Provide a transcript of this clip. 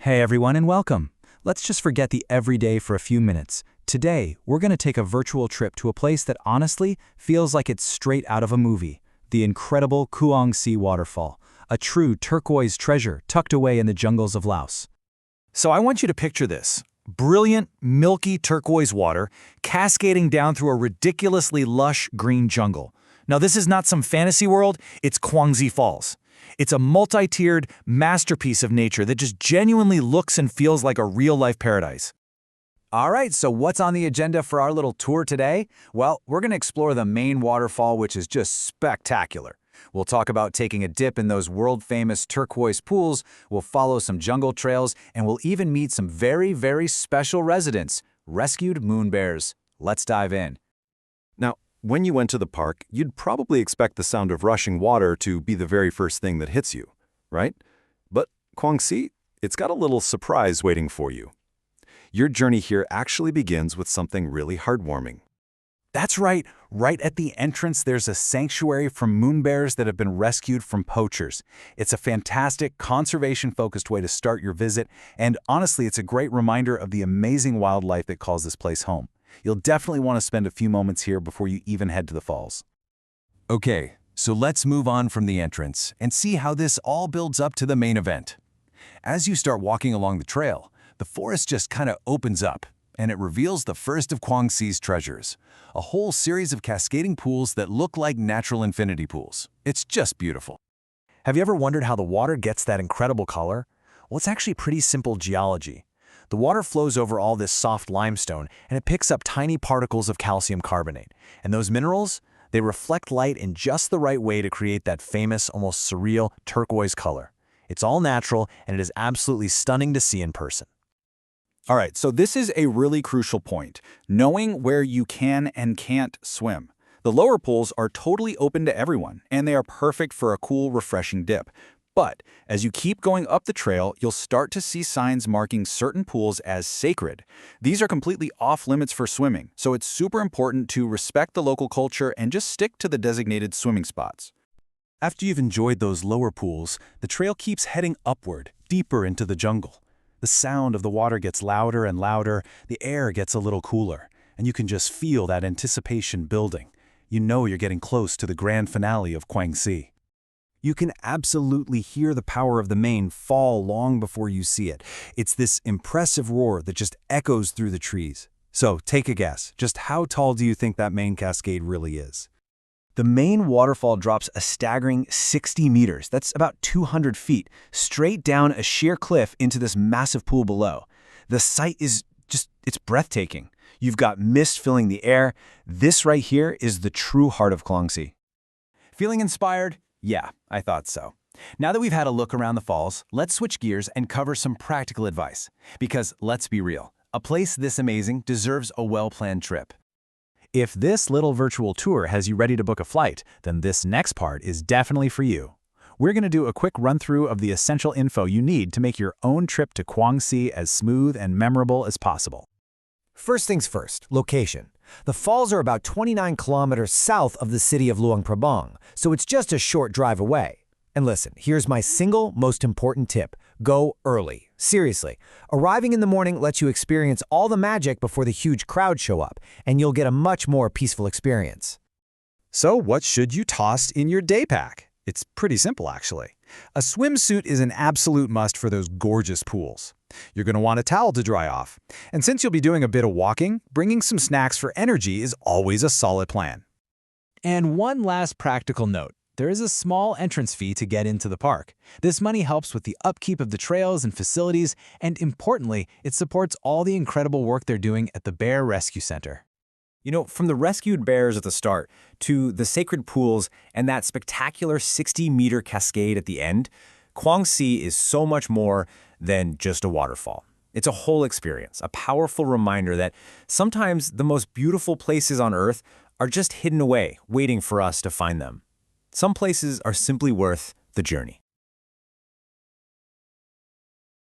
Hey everyone and welcome. Let's just forget the everyday for a few minutes. Today, we're going to take a virtual trip to a place that honestly feels like it's straight out of a movie. The incredible Kuang Si Waterfall, a true turquoise treasure tucked away in the jungles of Laos. So I want you to picture this. Brilliant, milky turquoise water cascading down through a ridiculously lush green jungle. Now this is not some fantasy world, it's Kuang Si Falls. It's a multi-tiered masterpiece of nature that just genuinely looks and feels like a real-life paradise. All right, so what's on the agenda for our little tour today? Well, we're going to explore the main waterfall, which is just spectacular. We'll talk about taking a dip in those world-famous turquoise pools, we'll follow some jungle trails, and we'll even meet some very, very special residents, rescued moon bears. Let's dive in. Now, when you went to the park, you'd probably expect the sound of rushing water to be the very first thing that hits you, right? But Kuang Si, it's got a little surprise waiting for you. Your journey here actually begins with something really heartwarming. That's right. Right at the entrance, there's a sanctuary for moon bears that have been rescued from poachers. It's a fantastic, conservation-focused way to start your visit, and honestly, it's a great reminder of the amazing wildlife that calls this place home. You'll definitely want to spend a few moments here before you even head to the falls. Okay, so let's move on from the entrance and see how this all builds up to the main event. As you start walking along the trail, the forest just kind of opens up, and it reveals the first of Kuang Si's treasures, a whole series of cascading pools that look like natural infinity pools. It's just beautiful. Have you ever wondered how the water gets that incredible color? Well, it's actually pretty simple geology. The water flows over all this soft limestone, and it picks up tiny particles of calcium carbonate. And those minerals, they reflect light in just the right way to create that famous, almost surreal turquoise color. It's all natural, and it is absolutely stunning to see in person. All right, so this is a really crucial point, knowing where you can and can't swim. The lower pools are totally open to everyone, and they are perfect for a cool, refreshing dip. But as you keep going up the trail, you'll start to see signs marking certain pools as sacred. These are completely off-limits for swimming, so it's super important to respect the local culture and just stick to the designated swimming spots. After you've enjoyed those lower pools, the trail keeps heading upward, deeper into the jungle. The sound of the water gets louder and louder, the air gets a little cooler, and you can just feel that anticipation building. You know you're getting close to the grand finale of Kuang Si. You can absolutely hear the power of the main fall long before you see it. It's this impressive roar that just echoes through the trees. So take a guess, just how tall do you think that main cascade really is? The main waterfall drops a staggering 60 meters, that's about 200 feet, straight down a sheer cliff into this massive pool below. The sight is it's breathtaking. You've got mist filling the air. This right here is the true heart of Kuang Si. Feeling inspired? Yeah, I thought so. Now that we've had a look around the falls, let's switch gears and cover some practical advice. Because let's be real, a place this amazing deserves a well-planned trip. If this little virtual tour has you ready to book a flight, then this next part is definitely for you. We're going to do a quick run-through of the essential info you need to make your own trip to Kuang Si as smooth and memorable as possible. First things first, location. The falls are about 29 kilometers south of the city of Luang Prabang, so it's just a short drive away. And listen, here's my single most important tip. Go early. Seriously. Arriving in the morning lets you experience all the magic before the huge crowd show up, and you'll get a much more peaceful experience. So what should you toss in your day pack? It's pretty simple, actually. A swimsuit is an absolute must for those gorgeous pools. You're going to want a towel to dry off. And since you'll be doing a bit of walking, bringing some snacks for energy is always a solid plan. And one last practical note. There is a small entrance fee to get into the park. This money helps with the upkeep of the trails and facilities, and importantly, it supports all the incredible work they're doing at the Bear Rescue Center. You know, from the rescued bears at the start to the sacred pools and that spectacular 60-meter cascade at the end, Kuang Si is so much more than just a waterfall. It's a whole experience, a powerful reminder that sometimes the most beautiful places on Earth are just hidden away, waiting for us to find them. Some places are simply worth the journey.